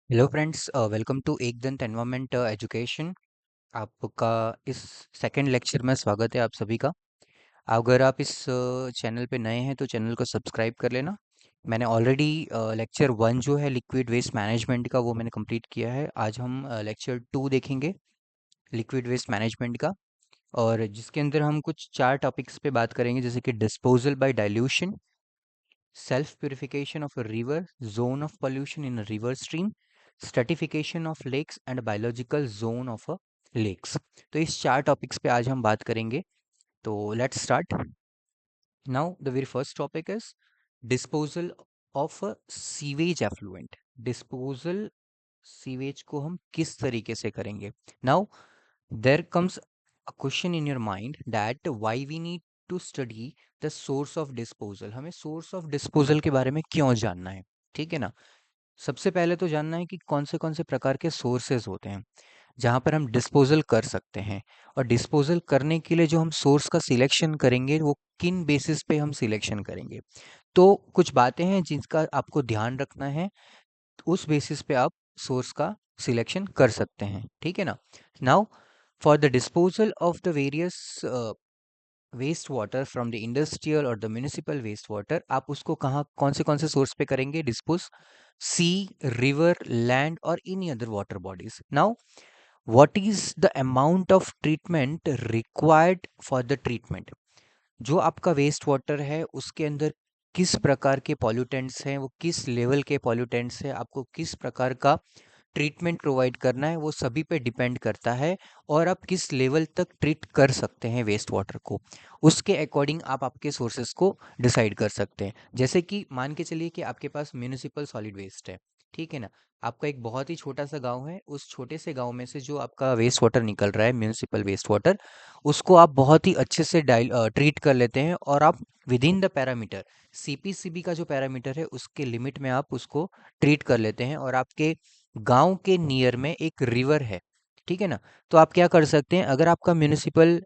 Hello friends, welcome to एक दंत environment education. आपका इस सेकंड लेक्चर में स्वागत है आप सभी का। अगर आप इस चैनल पे नए हैं तो चैनल को सब्सक्राइब कर लेना। मैंने ऑलरेडी लेक्चर 1 जो है लिक्विड वेस्ट मैनेजमेंट का वो मैंने कंप्लीट किया है। आज हम लेक्चर 2 देखेंगे लिक्विड वेस्ट मैनेजमेंट का, और जिसके अंदर हम कुछ 4 टॉपिक्स पे बात करेंगे, जैसे कि disposal by dilution, self purification of a river, zone of pollution in a river stream, stratification of lakes and biological zone of a lakes। तो इस 4 टॉपिक्स पे आज हम बात करेंगे। तो let's start. Now the very first topic is disposal of a sewage effluent. Disposal sewage को हम किस तरीके से करेंगे। Now there comes a question in your mind that why we need to study the source of disposal। हमें source of disposal के बारे में क्यों जानना है, ठीक है ना। सबसे पहले तो जानना है कि कौन से प्रकार के सोर्सेज होते हैं जहाँ पर हम डिस्पोजल कर सकते हैं, और डिस्पोजल करने के लिए जो हम सोर्स का सिलेक्शन करेंगे वो किन बेसिस पे हम सिलेक्शन करेंगे। तो कुछ बातें हैं जिसका आपको ध्यान रखना है, उस बेसिस पे आप सोर्स का सिलेक्शन कर सकते हैं, ठीक है ना। Now for the disposal of the various waste water from the industrial और द म्यूनिसिपल वेस्ट वाटर, आप उसको कहाँ कौन से सोर्स पे करेंगे डिस्पोज। सी, रिवर, लैंड और any other water bodies. Now what is the amount of treatment required for the treatment. जो आपका वेस्ट वाटर है उसके अंदर किस प्रकार के पॉल्यूटेंट्स हैं, वो किस लेवल के पॉल्यूटेंट्स हैं, आपको किस प्रकार का ट्रीटमेंट प्रोवाइड करना है, वो सभी पे डिपेंड करता है। और आप किस लेवल तक ट्रीट कर सकते हैं वेस्ट वाटर को, उसके अकॉर्डिंग आप आपके सोर्सेज को डिसाइड कर सकते हैं। जैसे कि मान के चलिए कि आपके पास म्यूनिसिपल सॉलिड वेस्ट है, ठीक है ना। आपका एक बहुत ही छोटा सा गांव है, उस छोटे से गांव में से जो आपका वेस्ट वाटर निकल रहा है, म्यूनिसिपल वेस्ट वाटर, उसको आप बहुत ही अच्छे से ट्रीट कर लेते हैं, और आप with in the parameter, CPCB का जो पैरामीटर है उसके लिमिट में आप उसको ट्रीट कर लेते हैं। और आपके गांव के नियर में एक रिवर है, ठीक है ना। तो आप क्या कर सकते हैं, अगर आपका म्यूनिसिपल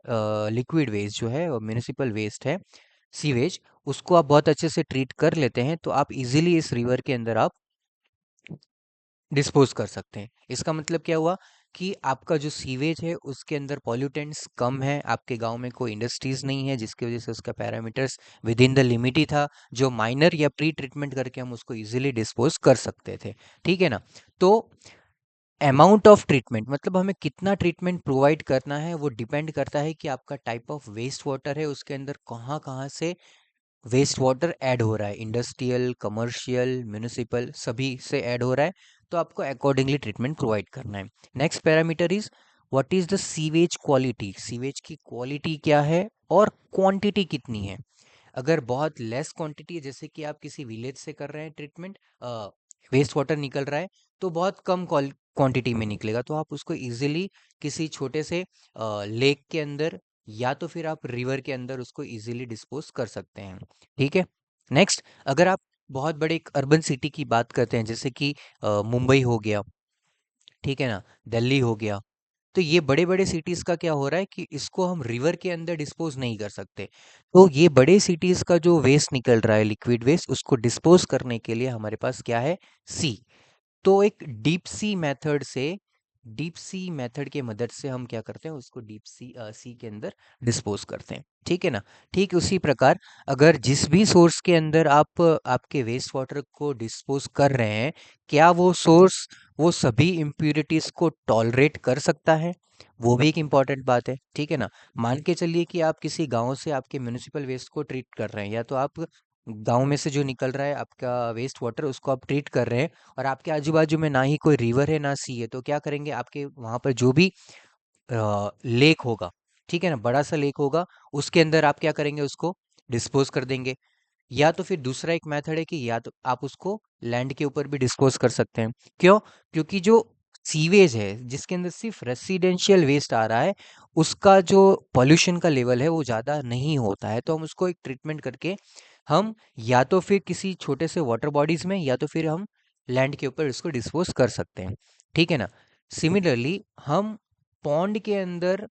लिक्विड वेस्ट जो है और म्यूनिसिपल वेस्ट है, सीवेज, उसको आप बहुत अच्छे से ट्रीट कर लेते हैं, तो आप इजीली इस रिवर के अंदर आप डिस्पोज कर सकते हैं। इसका मतलब क्या हुआ कि आपका जो सीवेज है उसके अंदर पॉल्यूटेंट्स कम है, आपके गांव में कोई इंडस्ट्रीज नहीं है, जिसकी वजह से उसका parameters within the limit ही था, जो माइनर या प्री ट्रीटमेंट करके हम उसको इजीली डिस्पोज कर सकते थे, ठीक है ना। तो अमाउंट ऑफ ट्रीटमेंट मतलब हमें कितना ट्रीटमेंट प्रोवाइड करना है, वो डिपेंड करता है कि आपका टाइप ऑफ वेस्ट वाटर है उसके अंदर कहाँ कहाँ से वेस्ट वाटर ऐड हो रहा है, इंडस्ट्रियल, कमर्शियल, म्यूनिसिपल, सभी से ऐड हो रहा है। तो आपको अकॉर्डिंगली ट्रीटमेंट प्रोवाइड करना है। Next parameter is what is the sewage quality. Sewage की क्वालिटी क्या है और क्वांटिटी कितनी है। अगर बहुत लेस क्वांटिटी है, जैसे कि आप किसी विलेज से कर रहे हैं ट्रीटमेंट, वेस्ट वाटर निकल रहा है, तो बहुत कम क्वांटिटी में निकलेगा, तो आप उसको इजीली किसी छोटे से लेक के अंदर या तो फिर आप रिवर के अंदर उसको इजीली डिस्पोज कर सकते हैं, ठीक है। नेक्स्ट, अगर आप बहुत बड़े एक अर्बन सिटी की बात करते हैं, जैसे कि मुंबई हो गया, ठीक है ना, दिल्ली हो गया, तो ये बड़े बड़े सिटीज का क्या हो रहा है कि इसको हम रिवर के अंदर डिस्पोज नहीं कर सकते। तो ये बड़े सिटीज का जो वेस्ट निकल रहा है, लिक्विड वेस्ट, उसको डिस्पोज करने के लिए हमारे पास क्या है, सी। तो एक डीप सी मेथड के मदद से हम क्या करते हैं, उसको डीप सी के अंदर डिस्पोज करते हैं, ठीक है ना। ठीक उसी प्रकार, अगर जिस भी सोर्स के अंदर आप आपके वेस्ट वाटर को डिस्पोज कर रहे हैं, क्या वो सोर्स वो सभी इम्प्यूरिटीज को टॉलरेट कर सकता है, वो भी एक इम्पॉर्टेंट बात है, ठीक है ना। मान के चलिए कि आप किसी गांव से आपके म्यूनिसिपल वेस्ट को ट्रीट कर रहे हैं, या तो आप गांव में से जो निकल रहा है आपका वेस्ट वाटर उसको आप ट्रीट कर रहे हैं, और आपके आजू बाजू में ना ही कोई रिवर है ना सी है, तो क्या करेंगे, आपके वहां पर जो भी लेक होगा, ठीक है ना, बड़ा सा लेक होगा, उसके अंदर आप क्या करेंगे, उसको डिस्पोज कर देंगे। या तो फिर दूसरा एक मेथड है कि या तो आप उसको लैंड के ऊपर भी डिस्पोज कर सकते हैं। क्यों? क्योंकि जो सीवेज है जिसके अंदर सिर्फ रेसिडेंशियल वेस्ट आ रहा है, उसका जो पॉल्यूशन का लेवल है वो ज़्यादा नहीं होता है, तो हम उसको एक ट्रीटमेंट करके हम या तो फिर किसी छोटे से वाटर बॉडीज में या तो फिर हम लैंड के ऊपर इसको डिस्पोज कर सकते हैं, ठीक है ना। सिमिलरली हम पॉन्ड के अंदर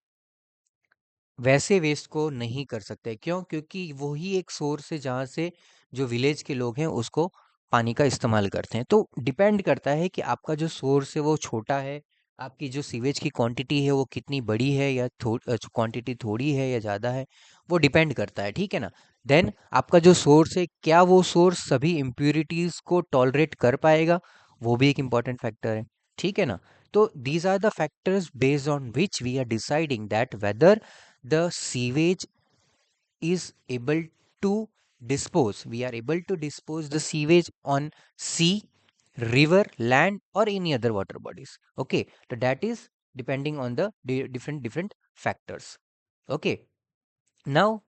वैसे वेस्ट को नहीं कर सकते। क्यों? क्योंकि वही एक सोर्स है जहाँ से जो विलेज के लोग हैं उसको पानी का इस्तेमाल करते हैं। तो डिपेंड करता है कि आपका जो सोर्स है वो छोटा है, आपकी जो सीवेज की क्वांटिटी है वो कितनी बड़ी है या क्वांटिटी थोड़ी है या ज़्यादा है, वो डिपेंड करता है, ठीक है ना। देन आपका जो सोर्स है, क्या वो सोर्स सभी इम्प्यूरिटीज़ को टॉलरेट कर पाएगा, वो भी एक इम्पॉर्टेंट फैक्टर है, ठीक है ना। तो these are the factors based on which we are deciding that whether the sewage is able to we are able to dispose the sewage on sea, river, land, or any other water bodies. Okay, so that is depending on the different factors. Okay, now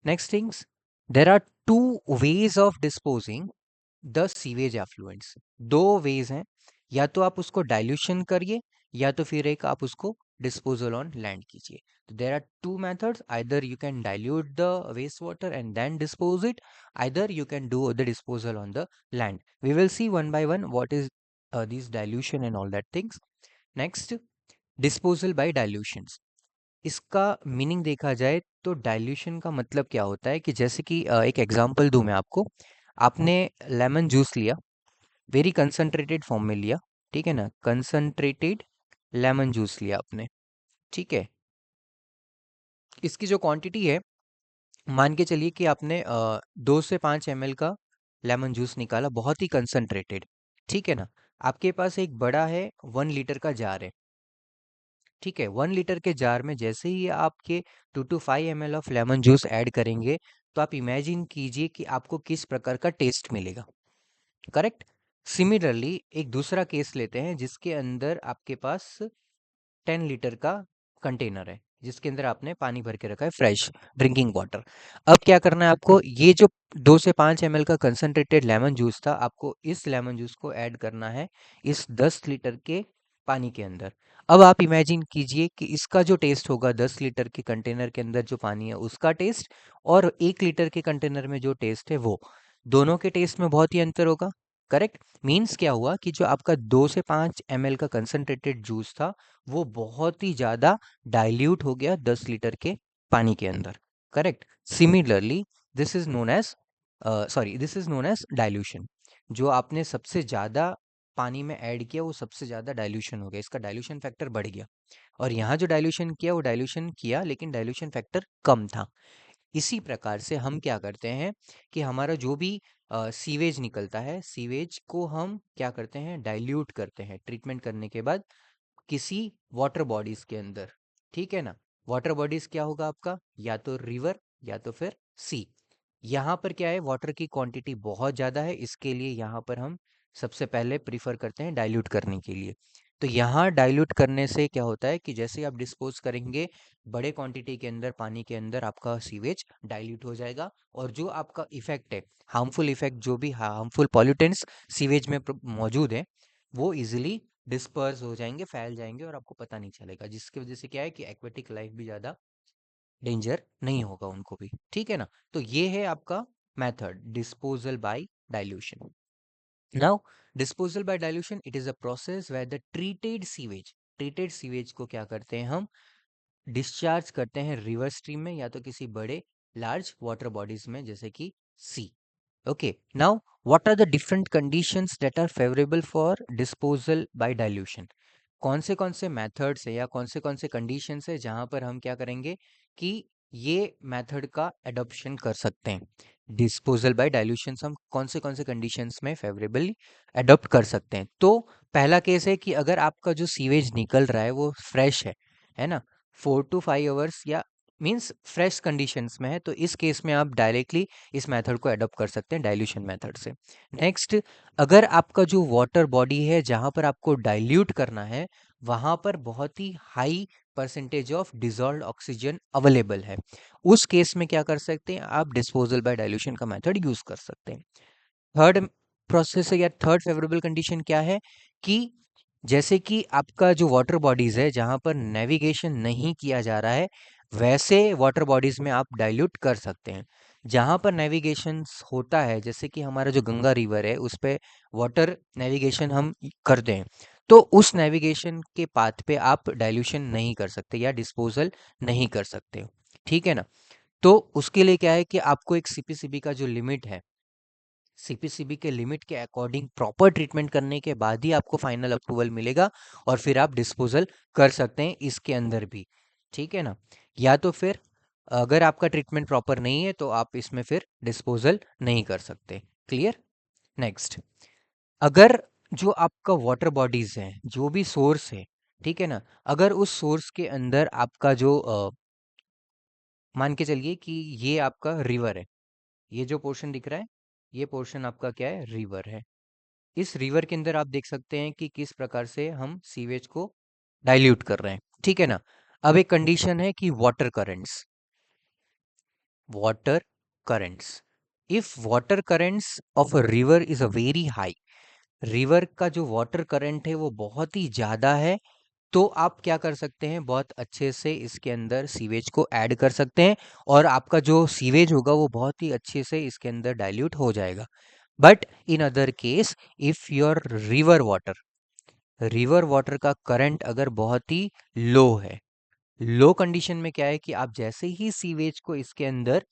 next things, there are two ways of disposing the sewage effluents. दो veg हैं, या तो आप उसको dilution करिए या तो फिर एक आप उसको डिस्पोजल ऑन लैंड कीजिए। तो there are two methods, either you can dilute the waste water and then dispose it, either you can do the disposal on the land. We will see one by one what is this dilution and all that things. Next, disposal by dilutions. इसका meaning देखा जाए तो dilution का मतलब क्या होता है कि जैसे कि एक एग्जांपल दूं मैं आपको। आपने लेमन जूस लिया, वेरी कंसंट्रेटेड फॉर्म में लिया, ठीक है ना, कंसंट्रेटेड लेमन जूस लिया आपने, ठीक है। इसकी जो क्वांटिटी है, मान के चलिए कि आपने 2 से 5 ml का लेमन जूस निकाला, बहुत ही कंसंट्रेटेड, ठीक है ना। आपके पास एक बड़ा है 1 लीटर का जार है, ठीक है। 1 लीटर के जार में जैसे ही आपके 2 to 5 ml of lemon juice add करेंगे, तो आप इमेजिन कीजिए कि आपको किस प्रकार का टेस्ट मिलेगा, करेक्ट। सिमिलरली एक दूसरा केस लेते हैं जिसके अंदर आपके पास 10 लीटर का कंटेनर है, जिसके अंदर आपने पानी भर के रखा है, फ्रेश ड्रिंकिंग वाटर। अब क्या करना है आपको, ये जो 2 से 5 ml का कंसंट्रेटेड लेमन जूस था, आपको इस लेमन जूस को ऐड करना है इस 10 लीटर के पानी के अंदर। अब आप इमेजिन कीजिए कि इसका जो टेस्ट होगा, 10 लीटर के कंटेनर के अंदर जो पानी है उसका टेस्ट, और 1 लीटर के कंटेनर में जो टेस्ट है वो, दोनों के टेस्ट में बहुत ही अंतर होगा, करेक्ट। मीन्स क्या हुआ कि जो आपका 2 से 5 ml का कंसंट्रेटेड जूस था, वो बहुत ही ज़्यादा डाइल्यूट हो गया 10 लीटर के पानी के अंदर, correct. Similarly this is known as this is known as dilution. जो आपने सबसे ज़्यादा पानी में ऐड किया वो सबसे ज़्यादा डाइल्यूशन हो गया, इसका डाइल्यूशन फैक्टर बढ़ गया। और यहाँ जो डाइल्यूशन किया वो डाइल्यूशन किया लेकिन डाइल्यूशन फैक्टर कम था। इसी प्रकार से हम क्या करते हैं कि हमारा जो भी सीवेज निकलता है, सीवेज को हम क्या करते हैं, डाइल्यूट करते हैं ट्रीटमेंट करने के बाद किसी वाटर बॉडीज के अंदर, ठीक है ना। वाटर बॉडीज क्या होगा आपका, या तो रिवर या तो फिर सी। यहाँ पर क्या है, वाटर की क्वांटिटी बहुत ज़्यादा है, इसके लिए यहाँ पर हम सबसे पहले प्रीफर करते हैं डाइल्यूट करने के लिए। तो यहाँ डाइल्यूट करने से क्या होता है कि जैसे आप डिस्पोज करेंगे बड़े क्वांटिटी के अंदर, पानी के अंदर, आपका सीवेज डाइल्यूट हो जाएगा, और जो आपका इफेक्ट है, हार्मफुल इफेक्ट, जो भी हार्मफुल पॉल्यूटेंट्स सीवेज में मौजूद है, वो इजिली डिस्पर्स हो जाएंगे, फैल जाएंगे और आपको पता नहीं चलेगा, जिसकी वजह से क्या है कि एक्वेटिक लाइफ भी ज़्यादा डेंजर नहीं होगा उनको भी, ठीक है ना। तो ये है आपका method, disposal by dilution. Now disposal by dilution, it is a process where the treated sewage को क्या करते हैं हम, डिस्चार्ज करते हैं रिवर स्ट्रीम में या तो किसी बड़े लार्ज वाटर बॉडीज में जैसे कि sea. Okay, now what are the different conditions that are favourable for disposal by dilution. कौन से मेथड्स है या कौन से कंडीशंस है जहां पर हम क्या करेंगे कि ये मेथड का एडॉप्शन कर सकते हैं। डिस्पोजल बाय डाइल्यूशन हम कौन से कंडीशंस में फेवरेबली एडॉप्ट कर सकते हैं। तो पहला केस है कि अगर आपका जो सीवेज निकल रहा है वो फ्रेश है ना, 4 to 5 आवर्स या मीन्स फ्रेश कंडीशंस में है, तो इस केस में आप डायरेक्टली इस मेथड को अडॉप्ट कर सकते हैं डाइल्यूशन मेथड से। नेक्स्ट, अगर आपका जो वाटर बॉडी है जहां पर आपको डाइल्यूट करना है, वहां पर बहुत ही high percentage of dissolved oxygen available है, उस केस में क्या कर सकते हैं आप, डिस्पोजल बाय डाइल्यूशन का मेथड यूज कर सकते हैं। थर्ड प्रोसेस या थर्ड फेवरेबल कंडीशन क्या है कि जैसे कि आपका जो वाटर बॉडीज है जहां पर नेविगेशन नहीं किया जा रहा है, वैसे वाटर बॉडीज में आप डाइल्यूट कर सकते हैं। जहां पर नेविगेशन होता है, जैसे कि हमारा जो गंगा रिवर है उस पे वाटर नेविगेशन हम करते हैं, तो उस नेविगेशन के पाथ पे आप डाइल्यूशन नहीं कर सकते या डिस्पोजल नहीं कर सकते, ठीक है ना। तो उसके लिए क्या है कि आपको एक सीपीसीबी का जो लिमिट है सीपीसीबी के लिमिट के अकॉर्डिंग प्रॉपर ट्रीटमेंट करने के बाद ही आपको फाइनल अप्रूवल मिलेगा और फिर आप डिस्पोजल कर सकते हैं इसके अंदर भी, ठीक है ना। या तो फिर अगर आपका ट्रीटमेंट प्रॉपर नहीं है तो आप इसमें फिर डिस्पोजल नहीं कर सकते। क्लियर। नेक्स्ट, अगर जो आपका वाटर बॉडीज है, जो भी सोर्स है, ठीक है ना, अगर उस सोर्स के अंदर आपका जो मान के चलिए कि ये आपका रिवर है, ये जो पोर्शन दिख रहा है, ये पोर्शन आपका क्या है, रिवर है। इस रिवर के अंदर आप देख सकते हैं कि किस प्रकार से हम सीवेज को डाइल्यूट कर रहे हैं, ठीक है ना। अब एक कंडीशन है कि water currents, if water currents of a river is a very high, river का जो वाटर करंट है वो बहुत ही ज़्यादा है, तो आप क्या कर सकते हैं, बहुत अच्छे से इसके अंदर सीवेज को ऐड कर सकते हैं और आपका जो सीवेज होगा वो बहुत ही अच्छे से इसके अंदर डाइल्यूट हो जाएगा। But in other case, if your river water का करंट अगर बहुत ही लो है, लो कंडीशन में क्या है कि आप जैसे ही सीवेज को इसके अंदर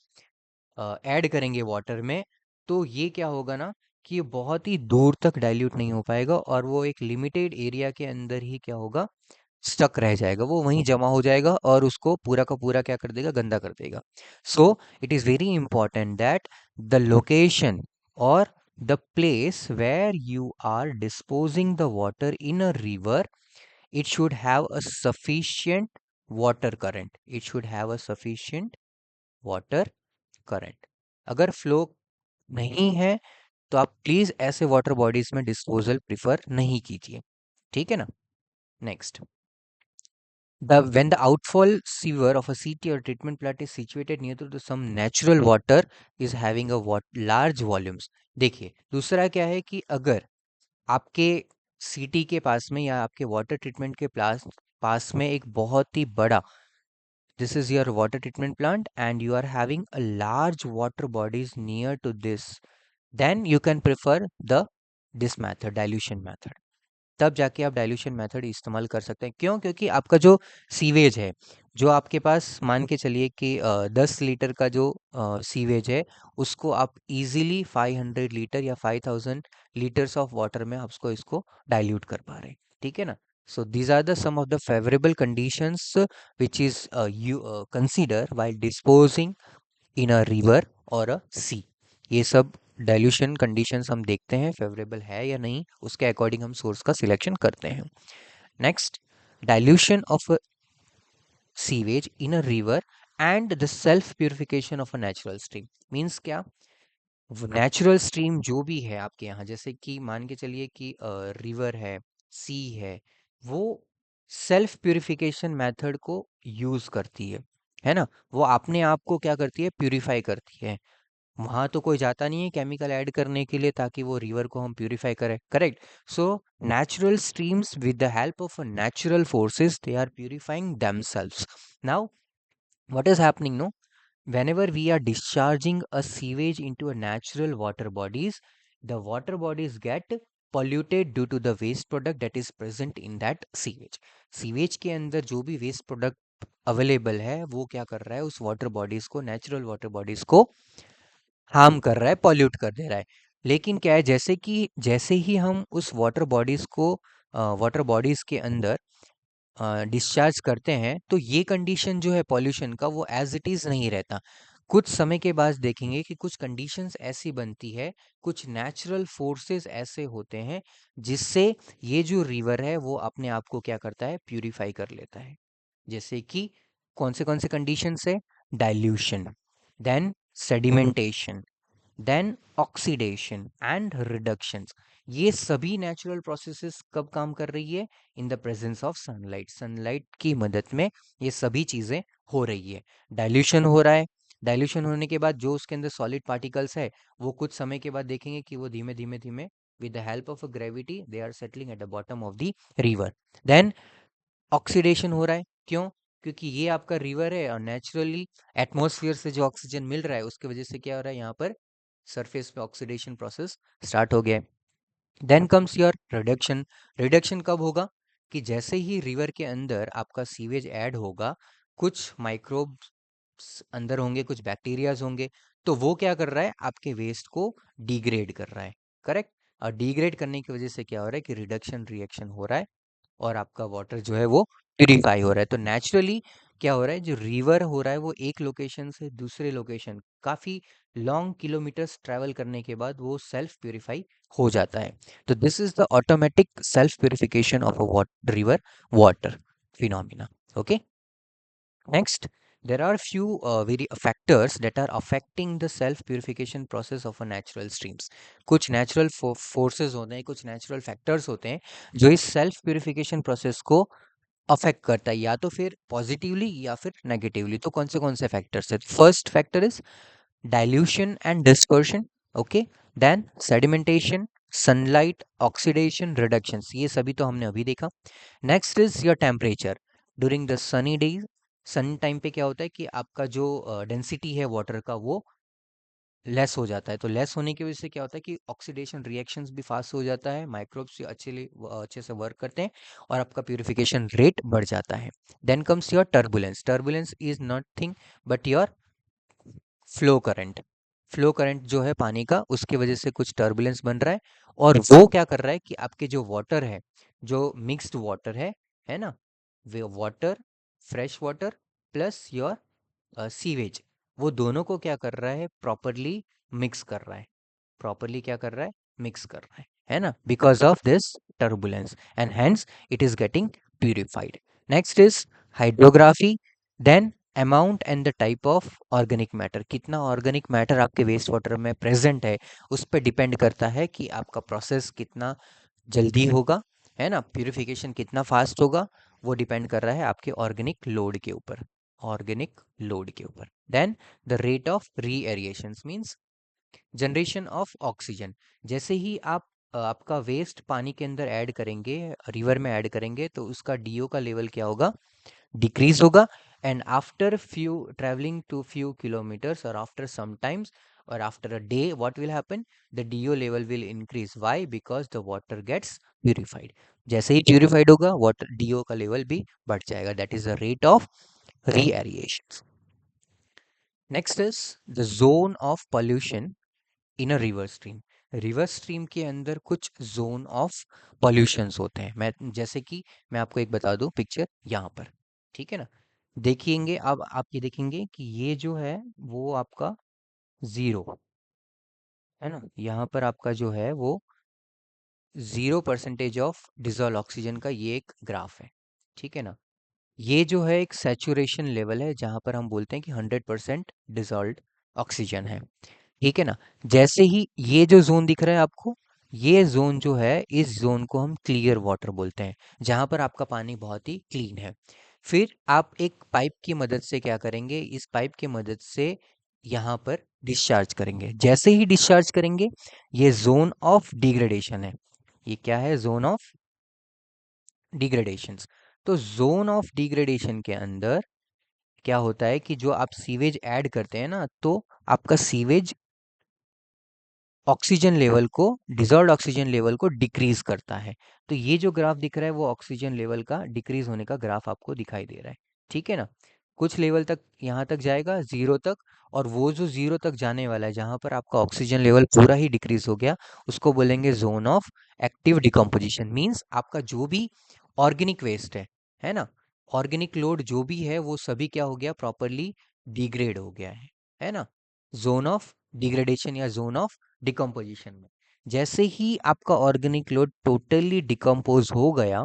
ऐड करेंगे वाटर में, तो ये क्या होगा ना कि ये बहुत ही दूर तक डाइल्यूट नहीं हो पाएगा और वो एक लिमिटेड एरिया के अंदर ही क्या होगा, स्टक रह जाएगा, वो वहीं जमा हो जाएगा और उसको पूरा का पूरा क्या कर देगा, गंदा कर देगा। So it is very important that the location और the place where you are disposing the water in a river, it should have a sufficient water current, it should have a sufficient water current। अगर flow नहीं है तो आप please ऐसे water bodies में disposal prefer नहीं कीजिए, ठीक है ना। Next, the when the outfall sewer of a city or treatment plant is situated near to the some natural water is having a large volumes। देखिए दूसरा क्या है कि अगर आपके सिटी के पास में या आपके वाटर ट्रीटमेंट के पास पास में एक बहुत ही बड़ा, this is your water treatment plant and you are having a large water bodies near to this, then you can prefer the this method, dilution method। तब जाके आप डाइल्यूशन मेथड इस्तेमाल कर सकते हैं। क्यों? क्योंकि आपका जो सीवेज है, जो आपके पास मान के चलिए कि 10 लीटर का जो सीवेज है, उसको आप इजीली 500 लीटर या 5000 लीटर्स ऑफ वाटर में आप उसको इसको डाइल्यूट कर पा रहे हैं, ठीक है ना। So these are the some of the favourable conditions which is you consider while disposing in a river or a sea। ये सब डाइल्यूशन कंडीशंस हम देखते हैं फेवरेबल है या नहीं, उसके अकॉर्डिंग हम सोर्स का सिलेक्शन करते हैं। Next, dilution of sewage in a river and the self purification of a natural stream means क्या, नेचुरल स्ट्रीम जो भी है आपके यहाँ, जैसे कि मान के चलिए कि रिवर है, सी है, वो सेल्फ प्यूरिफिकेशन मेथड को यूज करती है ना। वो अपने आप को क्या करती है, प्यूरिफाई करती है। वहां तो कोई जाता नहीं है केमिकल ऐड करने के लिए ताकि वो रिवर को हम प्यूरिफाई करें, correct. So natural streams with the help of natural forces they are purifying themselves। Now what is happening, no, whenever we are discharging a sewage into a natural water bodies, the water bodies get polluted due to the waste product that is present in that sewage। Sewage के अंदर जो भी waste product available है वो क्या कर रहा है, उस वाटर बॉडीज को, नेचुरल वाटर बॉडीज को हार्म कर रहा है, पॉल्यूट कर दे रहा है। लेकिन क्या है, जैसे ही हम उस वाटर बॉडीज को वाटर बॉडीज के अंदर डिस्चार्ज करते हैं, तो ये कंडीशन जो है पॉल्यूशन का वो एज इट इज़ नहीं रहता। कुछ समय के बाद देखेंगे कि कुछ कंडीशंस ऐसी बनती है, कुछ नेचुरल फोर्सेस ऐसे होते हैं जिससे ये जो रिवर है वो अपने आप को क्या करता है, प्यूरिफाई कर लेता है। जैसे कि कौन से कंडीशंस है, dilution, then sedimentation, then oxidation and reductions. ये सभी नेचुरल प्रोसेसेस कब काम कर रही है, in the presence of sunlight, sunlight की मदद में ये सभी चीजें हो रही है। डाइल्यूशन हो रहा है, डाइल्यूशन होने के बाद जो उसके अंदर सॉलिड पार्टिकल्स है वो कुछ समय के बाद देखेंगे कि वो धीमे धीमे धीमे with the help of a gravity they are settling at the bottom of the river. Then oxidation हो रहा है, क्यों? क्योंकि ये आपका रिवर है और नेचुरली एटमॉस्फेयर से जो ऑक्सीजन मिल रहा है उसकी वजह से क्या हो रहा है, यहाँ पर सरफेस पे ऑक्सीडेशन प्रोसेस स्टार्ट हो गया है। Then comes your reduction. Reduction कब होगा, कि जैसे ही रिवर के अंदर आपका सीवेज ऐड होगा, कुछ माइक्रोब्स अंदर होंगे, कुछ बैक्टीरियाज होंगे, तो वो क्या कर रहा है, आपके वेस्ट को डिग्रेड कर रहा है, करेक्ट। और डिग्रेड करने की वजह से क्या हो रहा है कि रिडक्शन रिएक्शन हो रहा है और आपका वाटर जो है वो प्यूरिफाई हो रहा है। तो नेचुरली क्या हो रहा है, जो रिवर हो रहा है वो एक लोकेशन से दूसरे लोकेशन काफ़ी लॉन्ग किलोमीटर्स ट्रैवल करने के बाद वो सेल्फ प्यूरिफाई हो जाता है। तो this is the automatic self purification of a river water phenomena. Okay, next, there are few very factors that are affecting the self purification process of a natural streams. कुछ natural forces होते हैं, कुछ natural factors होते हैं जो इस self purification process को affect करता है, या तो फिर पॉजिटिवली या फिर नेगेटिवली। तो कौन से फैक्टर्स है? First factor is dilution and dispersion, okay, then sedimentation, sunlight, oxidation, reduction, ये सभी तो हमने अभी देखा। Next is your temperature during the sunny days. Sun time पे क्या होता है कि आपका जो डेंसिटी है वाटर का वो लेस हो जाता है। तो लेस होने की वजह से क्या होता है कि ऑक्सीडेशन रिएक्शंस भी फास्ट हो जाता है, माइक्रोब्स अच्छे से वर्क करते हैं और आपका प्यूरिफिकेशन रेट बढ़ जाता है। Then comes your turbulence. Turbulence is nothing but your flow current. Flow current जो है पानी का, उसकी वजह से कुछ टर्बुलेंस बन रहा है और वो क्या कर रहा है कि आपके जो वाटर है, जो मिक्स्ड वाटर है ना, वे water, fresh water plus your sewage, वो दोनों को क्या कर रहा है, प्रॉपरली मिक्स कर रहा है। प्रॉपरली क्या कर रहा है, मिक्स कर रहा है ना, because of this turbulence, and hence it is getting purified. Next is hydrography, then amount and the type of organic matter. कितना ऑर्गेनिक मैटर आपके वेस्ट वाटर में प्रेजेंट है उस पर डिपेंड करता है कि आपका प्रोसेस कितना जल्दी होगा, है ना, प्यूरिफिकेशन कितना फास्ट होगा। वो डिपेंड कर रहा है आपके ऑर्गेनिक लोड के ऊपर, ऑर्गेनिक लोड के ऊपर। Then the rate of reaeration means generation of oxygen. जैसे ही आप आपका वेस्ट पानी के अंदर ऐड करेंगे, रिवर में ऐड करेंगे, तो उसका डीओ का लेवल क्या होगा, डिक्रीज होगा। And after few travelling to few kilometres और आफ्टर सम टाइम्स और after a day what will happen, the DO level will increase. Why? Because the water gets purified. जैसे ही प्यूरिफाइड होगा water DO का level भी बढ़ जाएगा, that is the rate of reaeration. Next is the zone of pollution in a river stream. River stream के अंदर कुछ जोन ऑफ पॉल्यूशंस होते हैं। मैं जैसे कि मैं आपको एक बता दूं पिक्चर यहाँ पर, ठीक है ना। देखिएंगे, अब आप ये देखेंगे कि ये जो है वो आपका जीरो है ना, यहाँ पर आपका जो है वो 0% ऑफ डिजॉल्व ऑक्सीजन का ये एक ग्राफ है, ठीक है ना। ये जो है एक सैचुरेशन लेवल है जहाँ पर हम बोलते हैं कि 100% डिजॉल्व ऑक्सीजन है, ठीक है ना। जैसे ही ये जो जोन दिख रहा है आपको, ये जोन जो है, इस जोन को हम क्लियर वाटर बोलते हैं, जहां पर आपका पानी बहुत ही क्लीन है। फिर आप एक पाइप की मदद से क्या करेंगे, इस पाइप की मदद से यहाँ पर डिस्चार्ज करेंगे। जैसे ही डिस्चार्ज करेंगे, ये जोन ऑफ डिग्रेडेशन है। ये क्या है, जोन ऑफ डिग्रेडेशन। तो जोन ऑफ डिग्रेडेशन के अंदर क्या होता है कि जो आप सीवेज ऐड करते हैं ना, तो आपका सीवेज ऑक्सीजन लेवल को, डिजॉल्व्ड ऑक्सीजन लेवल को डिक्रीज करता है। तो ये जो ग्राफ दिख रहा है वो ऑक्सीजन लेवल का डिक्रीज होने का ग्राफ आपको दिखाई दे रहा है, ठीक है ना। कुछ लेवल तक यहाँ तक जाएगा, जीरो तक, और वो जो जीरो तक जाने वाला है जहाँ पर आपका ऑक्सीजन लेवल पूरा ही डिक्रीज हो गया, उसको बोलेंगे zone of active decomposition. Means आपका जो भी ऑर्गेनिक वेस्ट है ना, ऑर्गेनिक लोड जो भी है वो सभी क्या हो गया, प्रॉपरली डिग्रेड हो गया है ना, जोन ऑफ डिग्रेडेशन या जोन ऑफ डिकम्पोजिशन में। जैसे ही आपका ऑर्गेनिक लोड टोटली डिकम्पोज हो गया,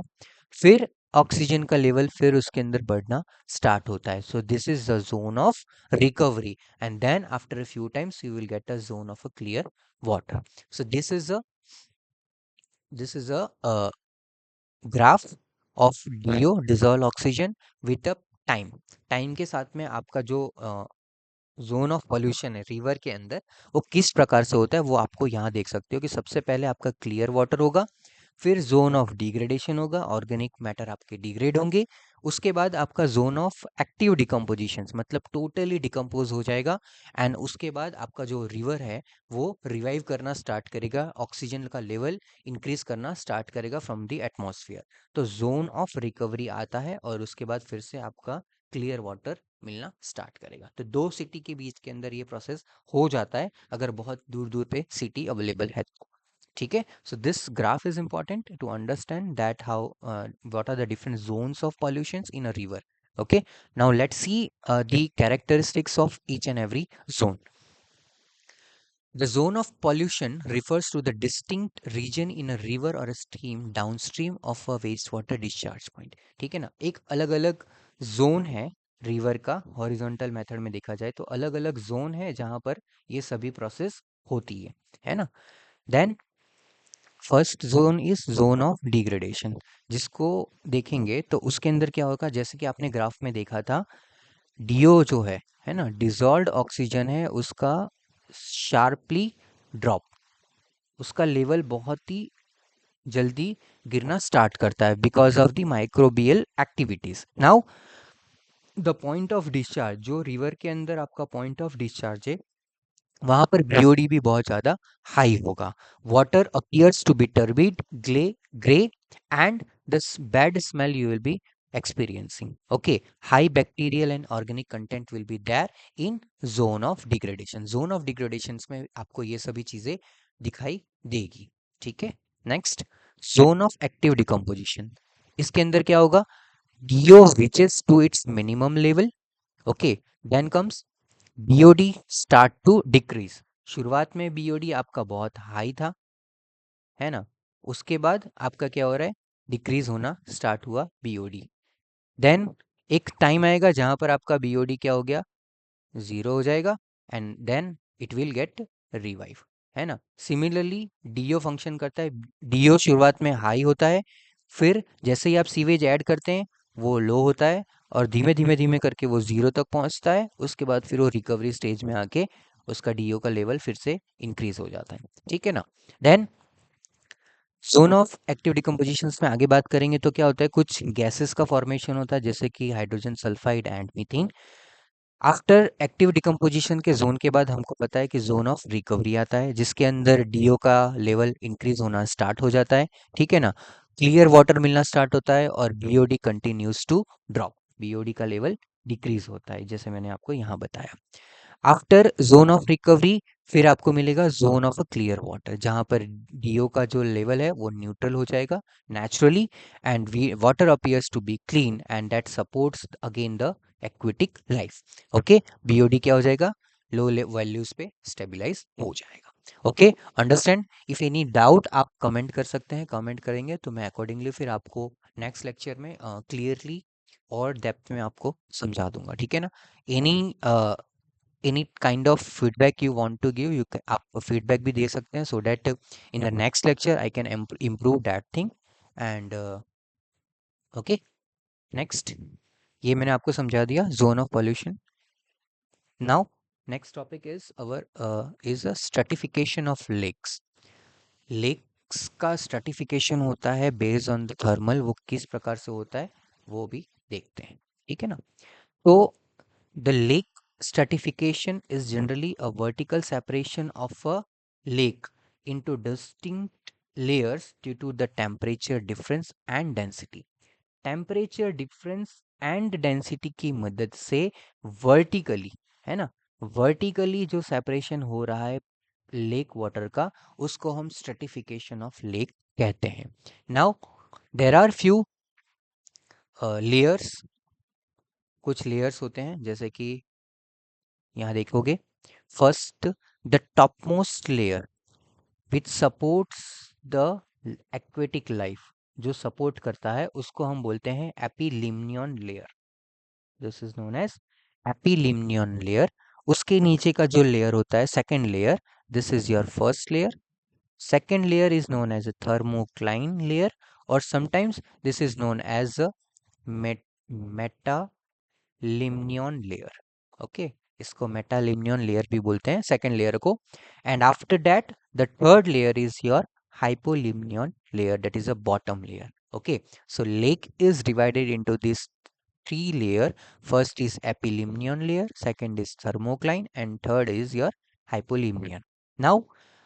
फिर ऑक्सीजन का लेवल फिर उसके अंदर बढ़ना स्टार्ट होता है। So this is the zone of recovery, and then after a few times you will get a zone of a clear water. So this is a graph of DO, dissolve oxygen, with a time. Time के साथ में आपका जो zone of pollution है river के अंदर, वो किस प्रकार से होता है वो आपको यहाँ देख सकते हो कि सबसे पहले आपका क्लियर वाटर होगा, फिर जोन ऑफ डिग्रेडेशन होगा, ऑर्गेनिक मैटर आपके डिग्रेड होंगे, उसके बाद आपका जोन ऑफ एक्टिव डिकम्पोजिशन, मतलब टोटली डिकम्पोज हो जाएगा, एंड उसके बाद आपका जो रिवर है वो रिवाइव करना स्टार्ट करेगा, ऑक्सीजन का लेवल इंक्रीज करना स्टार्ट करेगा फ्रॉम द एटमॉस्फेयर। तो जोन ऑफ रिकवरी आता है और उसके बाद फिर से आपका क्लियर वाटर मिलना स्टार्ट करेगा। तो दो सिटी के बीच के अंदर ये प्रोसेस हो जाता है अगर बहुत दूर दूर पे सिटी अवेलेबल है तो। ठीक है, so this graph is important to understand that how what are the different zones of pollutions in a river. Okay, now let's see the characteristics of each and every zone. The zone of pollution refers to the distinct region in a river or a stream downstream of a wastewater discharge point. ठीक है ना, एक अलग अलग zone है river का. Horizontal method में देखा जाए तो अलग अलग जोन है जहां पर ये सभी प्रोसेस होती है ना. Then first zone is zone of degradation. जिसको देखेंगे तो उसके अंदर क्या होगा, जैसे कि आपने ग्राफ में देखा था, डीओ जो है ना, डिजॉल्व्ड ऑक्सीजन है, उसका शार्पली ड्रॉप, उसका लेवल बहुत ही जल्दी गिरना स्टार्ट करता है because of the microbial activities. Now the point of discharge, जो रिवर के अंदर आपका पॉइंट ऑफ डिस्चार्ज है, वहां पर बीओडी भी बहुत ज्यादा हाई होगा. Water appears to be turbid, grey and the bad smell you will be experiencing. Okay, high bacterial and organic content will be there in zone of degradation. Zone of degradations में आपको ये सभी चीजें दिखाई देगी. ठीक है, next zone of active decomposition. इसके अंदर क्या होगा, DO reaches to its minimum level. Okay, then comes BOD start to decrease. शुरुआत में बीओडी आपका बहुत हाई था, है ना, उसके बाद आपका क्या हो रहा है, डिक्रीज होना स्टार्ट हुआ बीओडी. देन एक टाइम आएगा जहां पर आपका बीओडी क्या हो गया, जीरो हो जाएगा, and then it will get revive, है ना. सिमिलरली डीओ फंक्शन करता है. डीओ शुरुआत में हाई होता है, फिर जैसे ही आप सीवेज ऐड करते हैं वो लो होता है, और धीमे धीमे धीमे करके वो जीरो तक पहुंचता है. उसके बाद फिर वो रिकवरी स्टेज में आके उसका डीओ का लेवल फिर से इंक्रीज हो जाता है. ठीक है ना. Then zone of active decomposition में आगे बात करेंगे तो क्या होता है, कुछ गैसेस का फॉर्मेशन होता है जैसे कि hydrogen sulphide and methane. After active decomposition के जोन के बाद हमको पता है कि जोन ऑफ रिकवरी आता है, जिसके अंदर डीओ का लेवल इंक्रीज होना स्टार्ट हो जाता है. ठीक है ना, क्लियर वाटर मिलना स्टार्ट होता है और BOD continues to drop. BOD का लेवल डिक्रीज होता है जैसे मैंने आपको यहाँ बताया. आफ्टर जोन ऑफ रिकवरी फिर आपको मिलेगा zone of a clear water, जहां पर डीओ का जो लेवल है वो न्यूट्रल हो जाएगा naturally, and water appears to be clean and that supports again the aquatic life. Okay, BOD क्या हो जाएगा, लो वैल्यूज पे स्टेबलाइज हो जाएगा. Okay, understand. If any doubt आप कमेंट कर सकते हैं, कमेंट करेंगे तो मैं अकॉर्डिंगली फिर आपको नेक्स्ट लेक्चर में क्लियरली और डेप्थ में आपको समझा दूंगा. ठीक है ना. Any any kind of feedback you want to give, you can, आप feedback भी दे सकते हैं, so that in the next lecture I can improve that thing. and okay, next, ये मैंने आपको समझा दिया zone of pollution. now next topic is our is a stratification of lakes. lakes का stratification होता है based on the thermal, वो किस प्रकार से होता है वो भी देखते हैं. ठीक है ना. तो the lake stratification is generally a vertical separation of a lake into distinct layers due to the temperature difference and density. Temperature difference and density की मदद से वर्टिकली, है ना, वर्टिकली जो सेपरेशन हो रहा है लेक वाटर का, उसको हम स्ट्रेटिफिकेशन ऑफ लेक कहते हैं. Now there are few layers, कुछ लेयर्स होते हैं जैसे कि यहाँ देखोगे. First, the top most layer which supports the aquatic life, जो सपोर्ट करता है उसको हम बोलते हैं epilimnion layer. This is known as epilimnion layer. उसके नीचे का जो लेयर होता है second layer, this is your first layer. Second layer is known as a thermocline layer, और sometimes this is known as a metalimnion layer. Okay, इसको metalimnion layer भी बोलते हैं सेकेंड लेयर को. And after that the third layer is your hypolimnion layer, that is a bottom layer. Okay, so lake is divided into these three layer. First is epilimnion layer, second is thermocline, and third is your hypolimnion. Now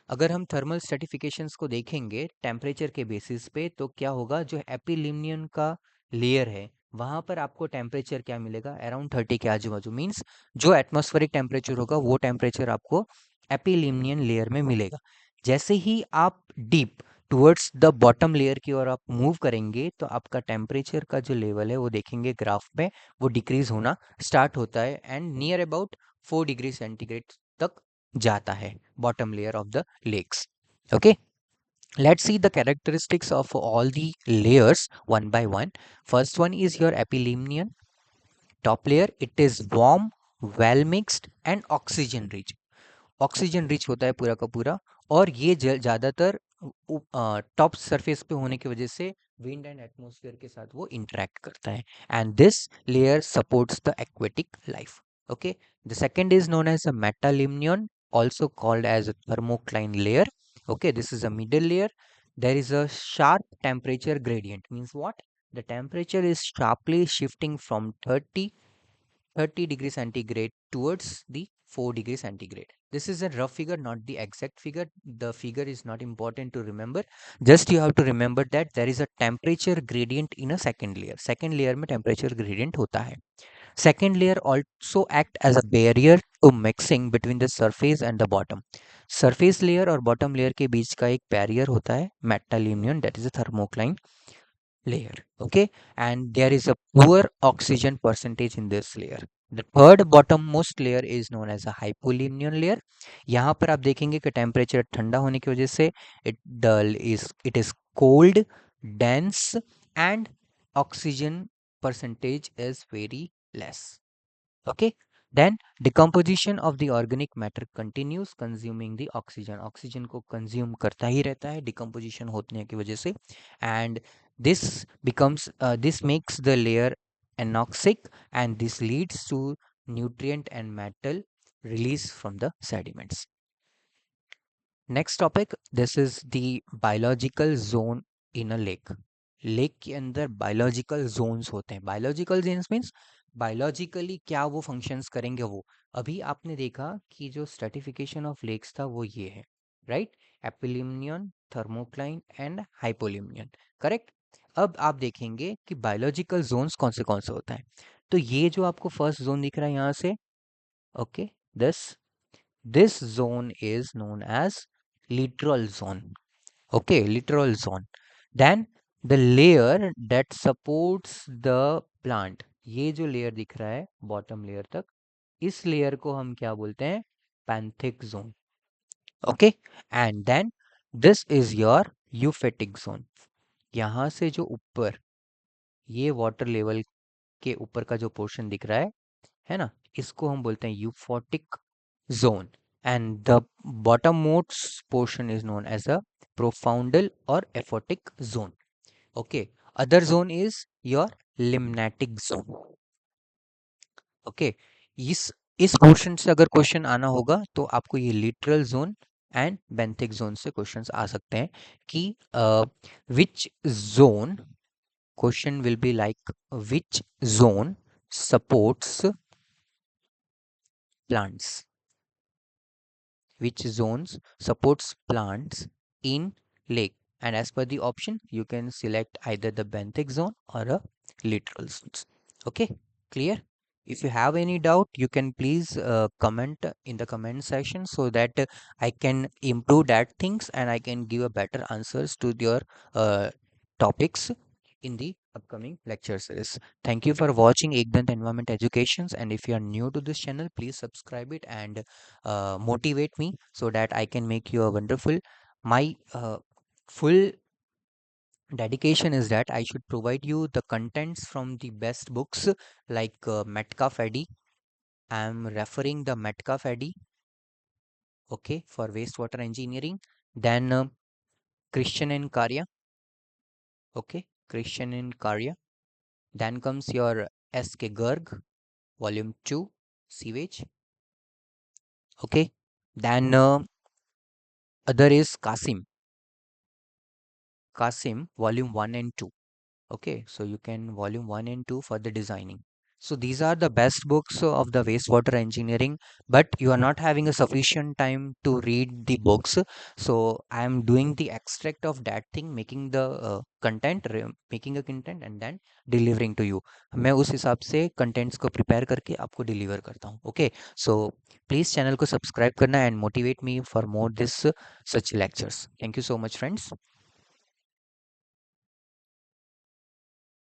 अगर हम thermal स्ट्रेटिफिकेशंस को देखेंगे temperature के basis पे, तो क्या होगा, जो एपिलिम्नियन का लेयर है वहाँ पर आपको टेम्परेचर क्या मिलेगा, अराउंड 30 के आजू बाजू, मीन्स जो एटमॉस्फेरिक टेम्परेचर होगा वो टेम्परेचर आपको एपिलिमिनियन लेयर में मिलेगा। जैसे ही आप deep towards the bottom layer की ओर आप मूव करेंगे तो आपका टेम्परेचर का जो लेवल है वो देखेंगे ग्राफ में, वो डिक्रीज होना स्टार्ट होता है and near about 4 degree centigrade तक जाता है bottom layer of the lakes. Okay, let's see the characteristics of all the layers one by one. First one is your epilimnion top layer. It is warm, well mixed and oxygen rich. Oxygen rich होता है पूरा का पूरा, और ये ज़्यादातर top surface पे होने की वजह से विंड एंड एटमॉस्फेयर के साथ वो इंटरेक्ट करता है, and this layer supports the aquatic life. Okay, the second is known as a metalimnion, also called as a thermocline layer. Okay, this is a middle layer. There is a sharp temperature gradient, means what, the temperature is sharply shifting from 30 degree centigrade towards the 4 degree centigrade. This is a rough figure, not the exact figure. The figure is not important to remember. Just you have to remember that there is a temperature gradient in a second layer. Second layer में temperature gradient होता है. Second layer also act as a barrier to mixing between the surface and the bottom. Surface layer और bottom layer के बीच का एक barrier होता है मेटालिमियन, that is a thermocline layer. Okay, and there is a poor oxygen percentage in this layer. The third bottommost layer is known as a hypolimnion layer. यहाँ पर आप देखेंगे कि टेम्परेचर ठंडा होने की वजह से it is cold, dense and oxygen percentage is very less. Okay, then decomposition of the organic matter continues consuming the oxygen. Oxygen को consume करता ही रहता है decomposition होने की वजह से, and this makes the layer anoxic, and this leads to nutrient and metal release from the sediments. Next topic, this is the biological zone in a lake. Lake के अंदर बायोलॉजिकल जोन्स होते हैं। Biological Jones means biologically क्या वो functions करेंगे वो। अभी आपने देखा कि जो स्ट्रेटिफिकेशन ऑफ लेक्स था वो ये है, राइट, एपिलिमियन, थर्मोक्लाइन एंड हाइपोलिमियन, करेक्ट। अब आप देखेंगे कि बायोलॉजिकल जोन्स कौन से होता है। तो ये जो आपको फर्स्ट जोन दिख रहा है यहाँ से, okay, this zone is known as littoral zone. Okay, littoral zone. Then the layer that supports the plant, ये जो लेयर दिख रहा है बॉटम लेयर तक, इस लेयर को हम क्या बोलते हैं, benthic zone. Okay, and then this is your euphotic zone. यहाँ से जो ऊपर ये वाटर लेवल के ऊपर का जो पोर्शन दिख रहा है ना, इसको हम बोलते हैं euphotic zone, and the bottommost portion is known as a profoundal or aphotic zone. Okay, other zone is your limnatic zone. Okay, इस पोर्शन से अगर क्वेश्चन आना होगा तो आपको ये littoral zone and benthic zone से क्वेश्चंस आ सकते हैं कि which zone, question will be like which zone supports plants, which zones supports plants in lake, and as per the option you can select either the benthic zone or a littoral zones. Okay, clear? If you have any doubt you can please comment in the comment section so that I can improve that things and I can give a better answers to your topics in the upcoming lecture series. Thank you for watching Ekdant Environment Educations, and if you are new to this channel please subscribe it and motivate me so that I can make you a wonderful. My full dedication is that I should provide you the contents from the best books like Metcalf Eddy. I am referring the Metcalf Eddy, okay, for wastewater engineering. Then Christian and Karya, okay, Christian and Karya. Then comes your S.K. Garg, Volume 2, Sewage, okay. Then other is Kasim, Volume 1 and 2. Okay, so you can volume 1 and 2 for the designing. So these are the best books of the wastewater engineering, but you are not having a sufficient time to read the books. So I am doing the extract of that thing, making the making a content and then delivering to you. मैं उस हिसाब से contents को prepare करके आपको deliver करता हूँ. Okay, so please channel को subscribe करना and motivate me for more this such lectures. Thank you so much, friends.